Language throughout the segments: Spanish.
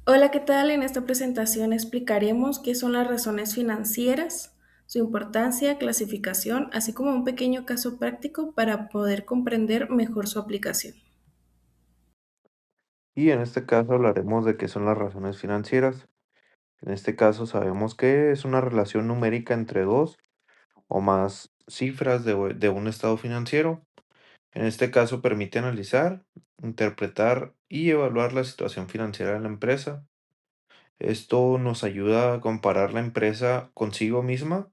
Hola, ¿qué tal? En esta presentación explicaremos qué son las razones financieras, su importancia, clasificación, así como un pequeño caso práctico para poder comprender mejor su aplicación. Y en este caso hablaremos de qué son las razones financieras. En este caso sabemos que es una relación numérica entre dos o más cifras de un estado financiero. En este caso permite analizar, interpretar y evaluar la situación financiera de la empresa. Esto nos ayuda a comparar la empresa consigo misma,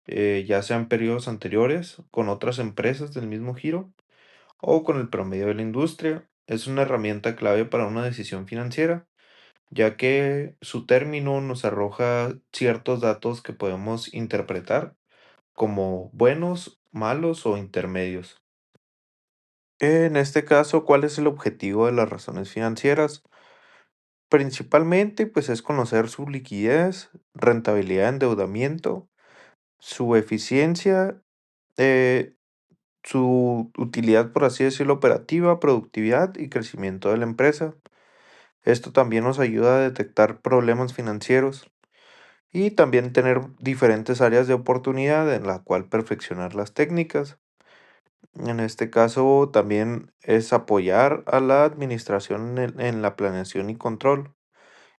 ya sea en periodos anteriores, con otras empresas del mismo giro o con el promedio de la industria. Es una herramienta clave para una decisión financiera, ya que su término nos arroja ciertos datos que podemos interpretar como buenos, malos o intermedios. En este caso, ¿cuál es el objetivo de las razones financieras? Principalmente, pues es conocer su liquidez, rentabilidad, endeudamiento, su eficiencia, eh, su utilidad, por así decirlo, operativa, productividad y crecimiento de la empresa. Esto también nos ayuda a detectar problemas financieros y también tener diferentes áreas de oportunidad en la cual perfeccionar las técnicas. En este caso también es apoyar a la administración en la planeación y control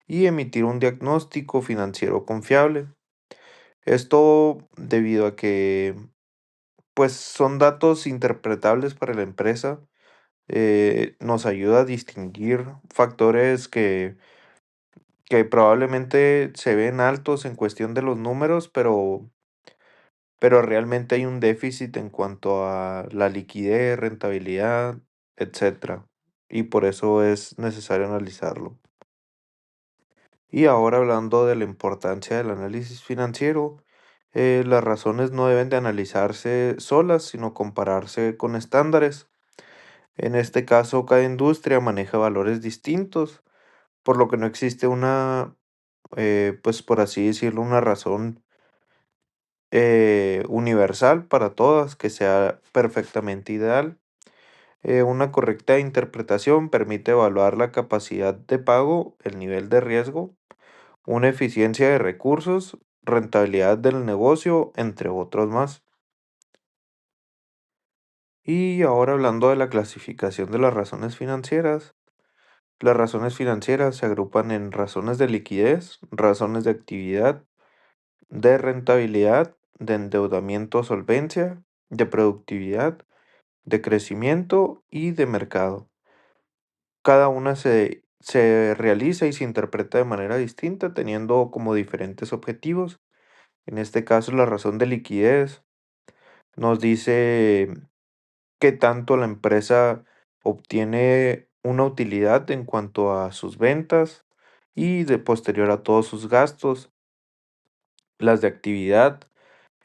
y emitir un diagnóstico financiero confiable. Esto debido a que pues son datos interpretables para la empresa, nos ayuda a distinguir factores que probablemente se ven altos en cuestión de los números, pero realmente hay un déficit en cuanto a la liquidez, rentabilidad, etcétera. Y por eso es necesario analizarlo. Y ahora hablando de la importancia del análisis financiero, las razones no deben de analizarse solas, sino compararse con estándares. En este caso, cada industria maneja valores distintos, por lo que no existe una, pues por así decirlo, una razón universal para todas, que sea perfectamente ideal. Una correcta interpretación permite evaluar la capacidad de pago, el nivel de riesgo, una eficiencia de recursos, rentabilidad del negocio, entre otros más. Y ahora hablando de la clasificación de las razones financieras. Las razones financieras se agrupan en razones de liquidez, razones de actividad, de rentabilidad, de endeudamiento o solvencia, de productividad, de crecimiento y de mercado. Cada una se realiza y se interpreta de manera distinta, teniendo como diferentes objetivos. En este caso, la razón de liquidez nos dice qué tanto la empresa obtiene una utilidad en cuanto a sus ventas y de posterior a todos sus gastos. Las de actividad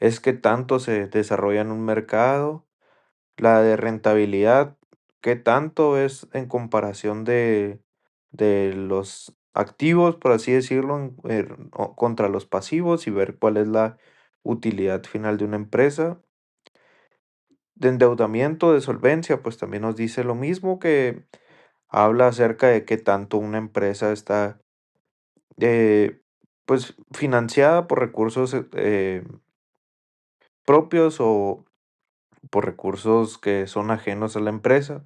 es que tanto se desarrolla en un mercado. La de rentabilidad, qué tanto es en comparación de los activos, por así decirlo, contra los pasivos y ver cuál es la utilidad final de una empresa. De endeudamiento, de solvencia, pues también nos dice lo mismo, que habla acerca de qué tanto una empresa está, eh, pues, financiada por recursos, propios o por recursos que son ajenos a la empresa,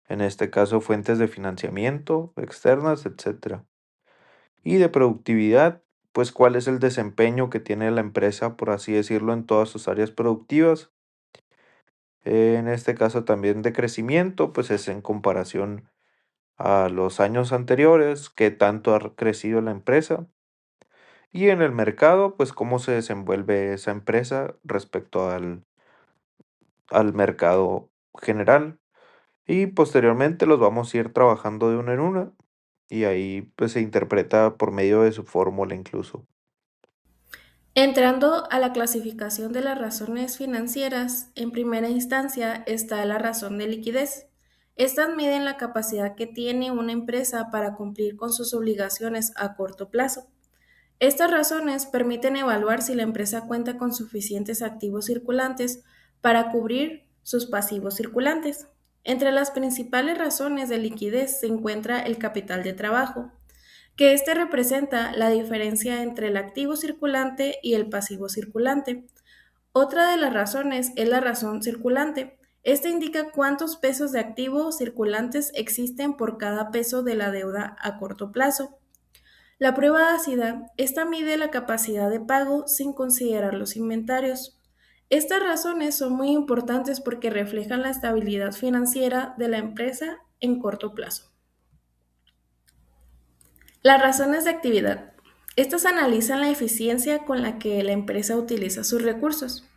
en este caso fuentes de financiamiento externas, etcétera. Y de productividad, pues cuál es el desempeño que tiene la empresa, por así decirlo, en todas sus áreas productivas. En este caso también de crecimiento, pues es en comparación a los años anteriores, qué tanto ha crecido la empresa. Y en el mercado, pues cómo se desenvuelve esa empresa respecto al mercado general. Y posteriormente los vamos a ir trabajando de una en una. Y ahí pues se interpreta por medio de su fórmula incluso. Entrando a la clasificación de las razones financieras, en primera instancia está la razón de liquidez. Estas miden la capacidad que tiene una empresa para cumplir con sus obligaciones a corto plazo. Estas razones permiten evaluar si la empresa cuenta con suficientes activos circulantes para cubrir sus pasivos circulantes. Entre las principales razones de liquidez se encuentra el capital de trabajo. que este representa la diferencia entre el activo circulante y el pasivo circulante. Otra de las razones es la razón circulante. Esta indica cuántos pesos de activos circulantes existen por cada peso de la deuda a corto plazo. La prueba ácida, esta mide la capacidad de pago sin considerar los inventarios. Estas razones son muy importantes porque reflejan la estabilidad financiera de la empresa en corto plazo. Las razones de actividad. Estas analizan la eficiencia con la que la empresa utiliza sus recursos.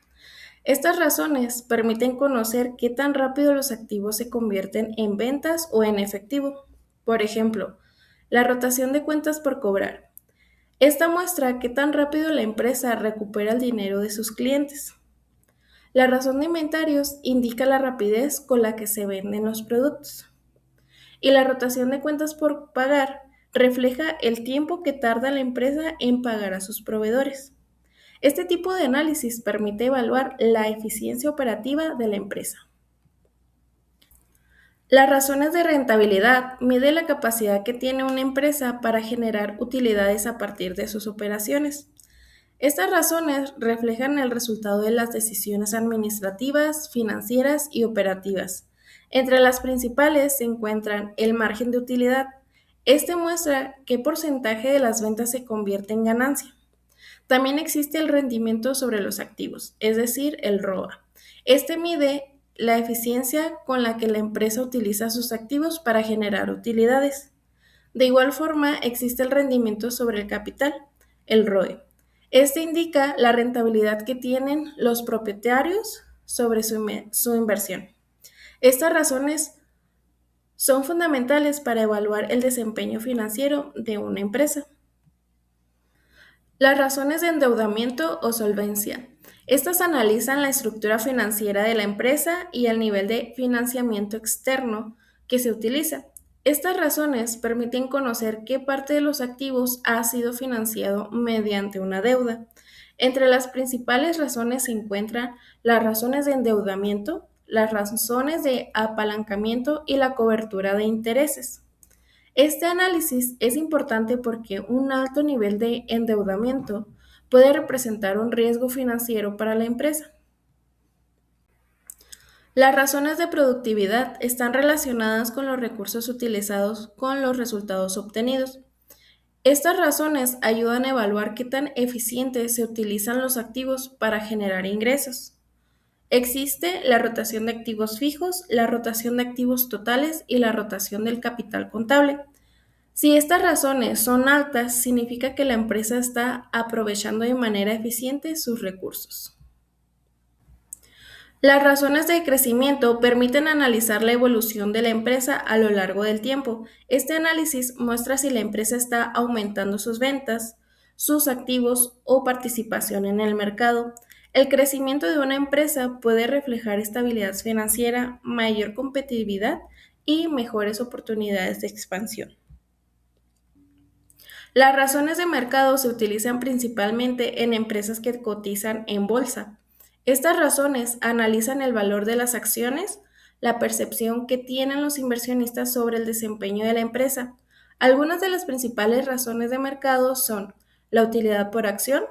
Estas razones permiten conocer qué tan rápido los activos se convierten en ventas o en efectivo. Por ejemplo, la rotación de cuentas por cobrar. Esta muestra qué tan rápido la empresa recupera el dinero de sus clientes. La razón de inventarios indica la rapidez con la que se venden los productos. Y la rotación de cuentas por pagar refleja el tiempo que tarda la empresa en pagar a sus proveedores. Este tipo de análisis permite evaluar la eficiencia operativa de la empresa. Las razones de rentabilidad mide la capacidad que tiene una empresa para generar utilidades a partir de sus operaciones. Estas razones reflejan el resultado de las decisiones administrativas, financieras y operativas. Entre las principales se encuentran el margen de utilidad. Este muestra qué porcentaje de las ventas se convierte en ganancia. También existe el rendimiento sobre los activos, es decir, el ROA. Este mide la eficiencia con la que la empresa utiliza sus activos para generar utilidades. De igual forma, existe el rendimiento sobre el capital, el ROE. Este indica la rentabilidad que tienen los propietarios sobre su inversión. Estas razones son fundamentales para evaluar el desempeño financiero de una empresa. Las razones de endeudamiento o solvencia. Estas analizan la estructura financiera de la empresa y el nivel de financiamiento externo que se utiliza. Estas razones permiten conocer qué parte de los activos ha sido financiado mediante una deuda. Entre las principales razones se encuentran las razones de endeudamiento, las razones de apalancamiento y la cobertura de intereses. Este análisis es importante porque un alto nivel de endeudamiento puede representar un riesgo financiero para la empresa. Las razones de productividad están relacionadas con los recursos utilizados con los resultados obtenidos. Estas razones ayudan a evaluar qué tan eficientes se utilizan los activos para generar ingresos. Existe la rotación de activos fijos, la rotación de activos totales y la rotación del capital contable. Si estas razones son altas, significa que la empresa está aprovechando de manera eficiente sus recursos. Las razones de crecimiento permiten analizar la evolución de la empresa a lo largo del tiempo. Este análisis muestra si la empresa está aumentando sus ventas, sus activos o participación en el mercado. El crecimiento de una empresa puede reflejar estabilidad financiera, mayor competitividad y mejores oportunidades de expansión. Las razones de mercado se utilizan principalmente en empresas que cotizan en bolsa. Estas razones analizan el valor de las acciones, la percepción que tienen los inversionistas sobre el desempeño de la empresa. Algunas de las principales razones de mercado son la utilidad por acción,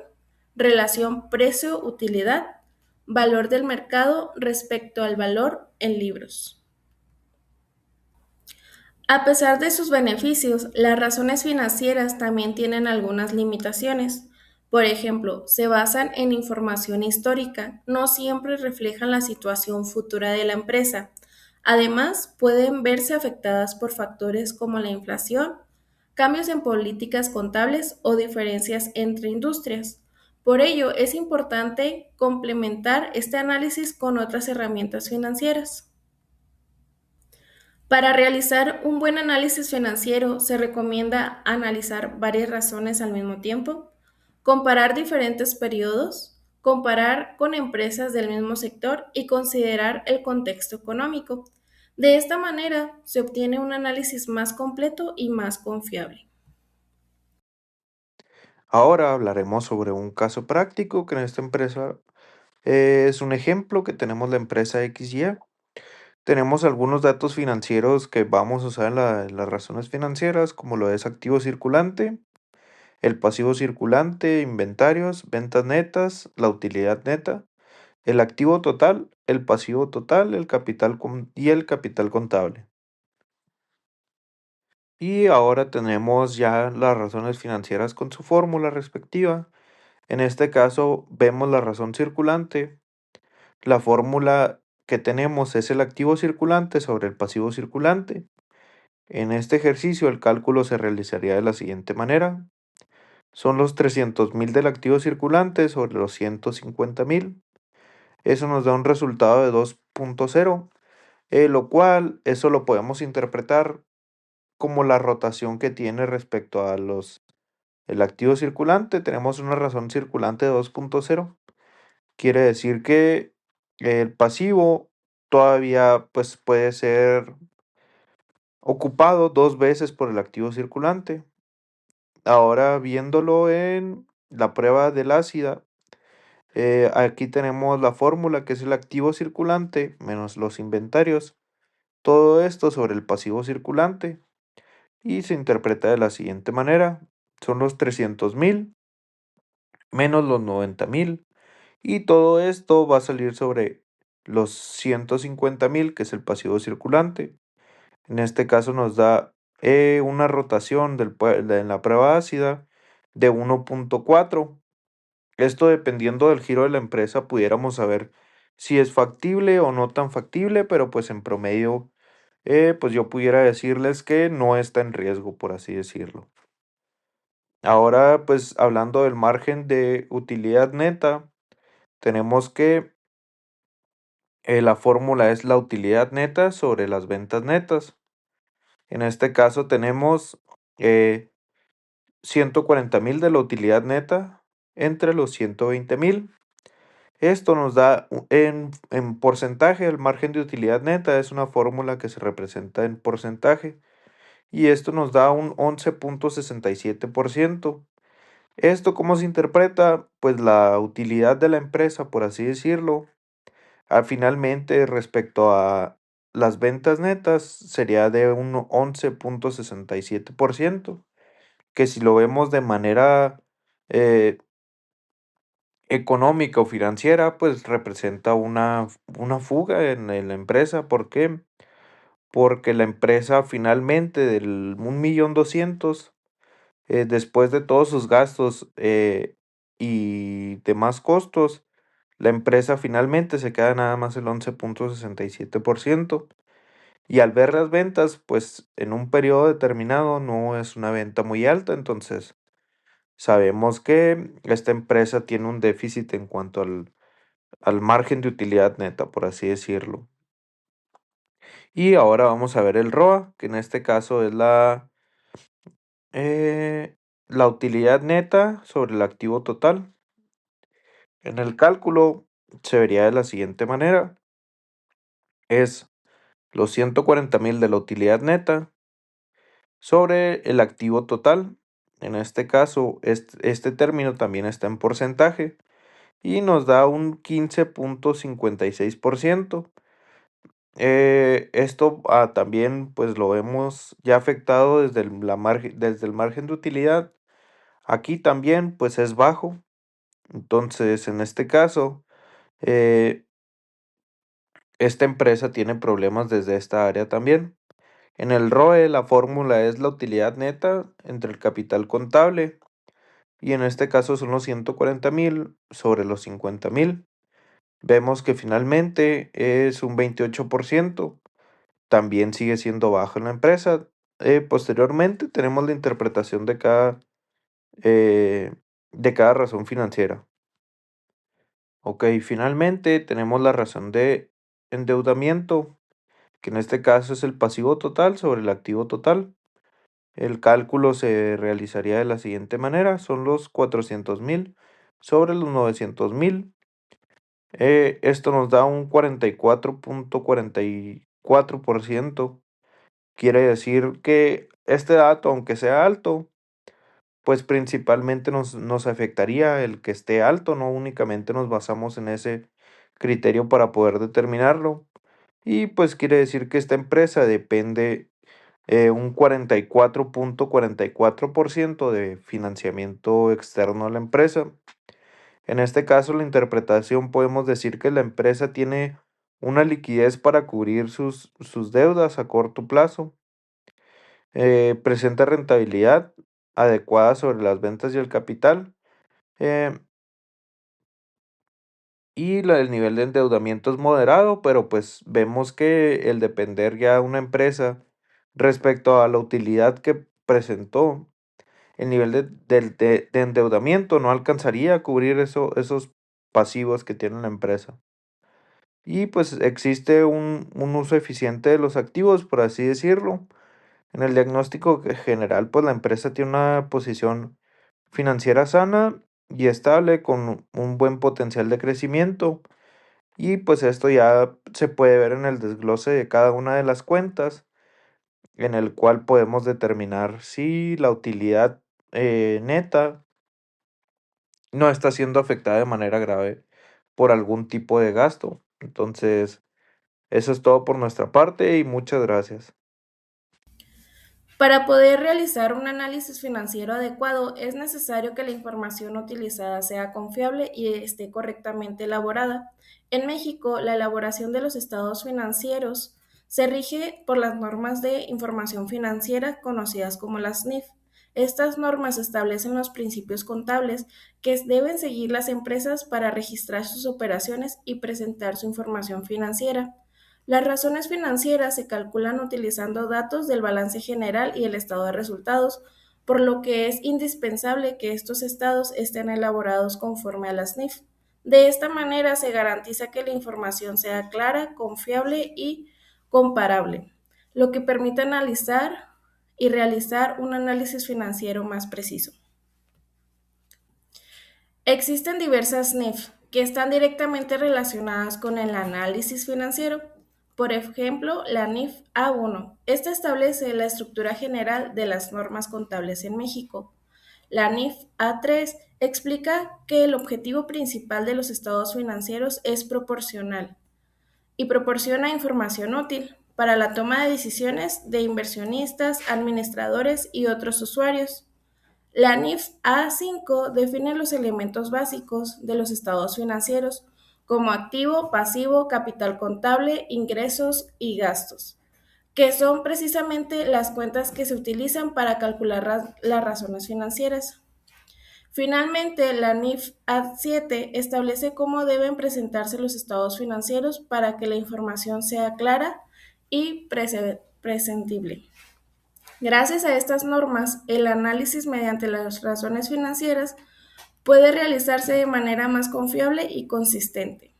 relación precio-utilidad, valor del mercado respecto al valor en libros. A pesar de sus beneficios, las razones financieras también tienen algunas limitaciones. Por ejemplo, se basan en información histórica, no siempre reflejan la situación futura de la empresa. Además, pueden verse afectadas por factores como la inflación, cambios en políticas contables o diferencias entre industrias. Por ello, es importante complementar este análisis con otras herramientas financieras. Para realizar un buen análisis financiero se recomienda analizar varias razones al mismo tiempo, comparar diferentes periodos, comparar con empresas del mismo sector y considerar el contexto económico. De esta manera se obtiene un análisis más completo y más confiable. Ahora hablaremos sobre un caso práctico que en esta empresa es un ejemplo que tenemos la empresa XY. Tenemos algunos datos financieros que vamos a usar en las razones financieras, como lo es activo circulante, el pasivo circulante, inventarios, ventas netas, la utilidad neta, el activo total, el pasivo total, y el capital contable. Y ahora tenemos ya las razones financieras con su fórmula respectiva. En este caso vemos la razón circulante. La fórmula que tenemos es el activo circulante sobre el pasivo circulante. En este ejercicio el cálculo se realizaría de la siguiente manera. Son los 300.000 del activo circulante sobre los 150.000. Eso nos da un resultado de 2.0, lo cual eso lo podemos interpretar como la rotación que tiene respecto a el activo circulante. Tenemos una razón circulante de 2.0. Quiere decir que el pasivo todavía pues puede ser ocupado 2 veces por el activo circulante. Ahora viéndolo en la prueba del ácida, aquí tenemos la fórmula que es el activo circulante menos los inventarios. Todo esto sobre el pasivo circulante y se interpreta de la siguiente manera. Son los 300.000 menos los 90.000 y todo esto va a salir sobre los 150.000, que es el pasivo circulante. En este caso nos da una rotación en la prueba ácida de 1.4. Esto dependiendo del giro de la empresa pudiéramos saber si es factible o no tan factible, pero pues en promedio pues yo pudiera decirles que no está en riesgo, por así decirlo. Ahora pues hablando del margen de utilidad neta, tenemos que la fórmula es la utilidad neta sobre las ventas netas. En este caso tenemos eh, 140.000 de la utilidad neta entre los 120.000. Esto nos da en porcentaje. El margen de utilidad neta es una fórmula que se representa en porcentaje y esto nos da un 11.67%. ¿Esto cómo se interpreta? Pues la utilidad de la empresa, por así decirlo, finalmente respecto a las ventas netas sería de un 11.67%, que si lo vemos de manera eh, económica o financiera, pues representa una fuga en la empresa. ¿Por qué? Porque la empresa finalmente del 1.200.000, después de todos sus gastos y demás costos, la empresa finalmente se queda nada más el 11.67%. Y al ver las ventas, pues en un periodo determinado no es una venta muy alta, entonces sabemos que esta empresa tiene un déficit en cuanto al margen de utilidad neta, por así decirlo. Y ahora vamos a ver el ROA, que en este caso es la utilidad neta sobre el activo total. En el cálculo se vería de la siguiente manera. Es los 140.000 de la utilidad neta sobre el activo total. En este caso, este término también está en porcentaje y nos da un 15.56%. Esto también pues lo vemos ya afectado desde el margen de utilidad. Aquí también pues es bajo. Entonces en este caso eh, esta empresa tiene problemas desde esta área también. En el ROE la fórmula es la utilidad neta entre el capital contable y en este caso son los 140.000 sobre los 50.000. Vemos que finalmente es un 28%. También sigue siendo bajo en la empresa. Posteriormente tenemos la interpretación de cada razón financiera. Ok, finalmente tenemos la razón de endeudamiento, que en este caso es el pasivo total sobre el activo total. El cálculo se realizaría de la siguiente manera, son los 400.000 sobre los 900.000. Esto nos da un 44.44%. Quiere decir que este dato, aunque sea alto, pues principalmente nos afectaría el que esté alto, no únicamente nos basamos en ese criterio para poder determinarlo. y pues quiere decir que esta empresa depende un 44.44% de financiamiento externo a la empresa. En este caso, la interpretación podemos decir que la empresa tiene una liquidez para cubrir sus deudas a corto plazo, presenta rentabilidad adecuada sobre las ventas y el capital, eh, y el nivel de endeudamiento es moderado, pero pues vemos que el depender ya de una empresa respecto a la utilidad que presentó, el nivel de endeudamiento no alcanzaría a cubrir esos pasivos que tiene la empresa. Y pues existe un uso eficiente de los activos, por así decirlo. En el diagnóstico general, pues la empresa tiene una posición financiera sana y estable con un buen potencial de crecimiento. Y pues esto ya se puede ver en el desglose de cada una de las cuentas, en el cual podemos determinar si la utilidad neta no está siendo afectada de manera grave por algún tipo de gasto. Entonces, eso es todo por nuestra parte y muchas gracias. Para poder realizar un análisis financiero adecuado, es necesario que la información utilizada sea confiable y esté correctamente elaborada. En México, la elaboración de los estados financieros se rige por las normas de información financiera conocidas como las NIF. Estas normas establecen los principios contables que deben seguir las empresas para registrar sus operaciones y presentar su información financiera. Las razones financieras se calculan utilizando datos del balance general y el estado de resultados, por lo que es indispensable que estos estados estén elaborados conforme a las NIF. De esta manera se garantiza que la información sea clara, confiable y comparable, lo que permite analizar y realizar un análisis financiero más preciso. Existen diversas NIF que están directamente relacionadas con el análisis financiero. Por ejemplo, la NIF A1. Esta establece la estructura general de las normas contables en México. La NIF A3 explica que el objetivo principal de los estados financieros es proporcional y proporciona información útil para la toma de decisiones de inversionistas, administradores y otros usuarios. La NIF A5 define los elementos básicos de los estados financieros como activo, pasivo, capital contable, ingresos y gastos, que son precisamente las cuentas que se utilizan para calcular las razones financieras. Finalmente, la NIF A7 establece cómo deben presentarse los estados financieros para que la información sea clara y presentible. Gracias a estas normas, el análisis mediante las razones financieras puede realizarse de manera más confiable y consistente.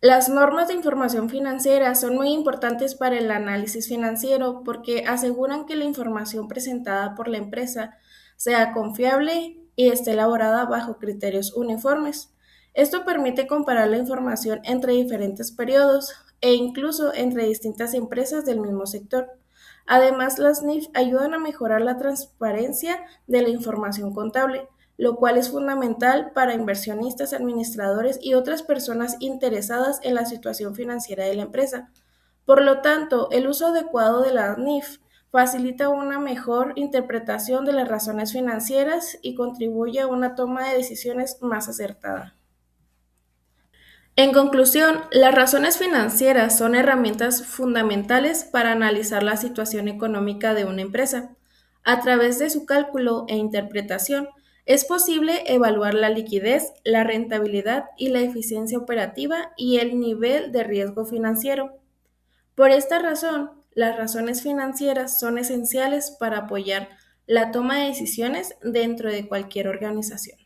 Las normas de información financiera son muy importantes para el análisis financiero porque aseguran que la información presentada por la empresa sea confiable y esté elaborada bajo criterios uniformes. Esto permite comparar la información entre diferentes periodos e incluso entre distintas empresas del mismo sector. Además, las NIF ayudan a mejorar la transparencia de la información contable, lo cual es fundamental para inversionistas, administradores y otras personas interesadas en la situación financiera de la empresa. Por lo tanto, el uso adecuado de la NIF facilita una mejor interpretación de las razones financieras y contribuye a una toma de decisiones más acertada. En conclusión, las razones financieras son herramientas fundamentales para analizar la situación económica de una empresa. A través de su cálculo e interpretación, es posible evaluar la liquidez, la rentabilidad y la eficiencia operativa y el nivel de riesgo financiero. Por esta razón, las razones financieras son esenciales para apoyar la toma de decisiones dentro de cualquier organización.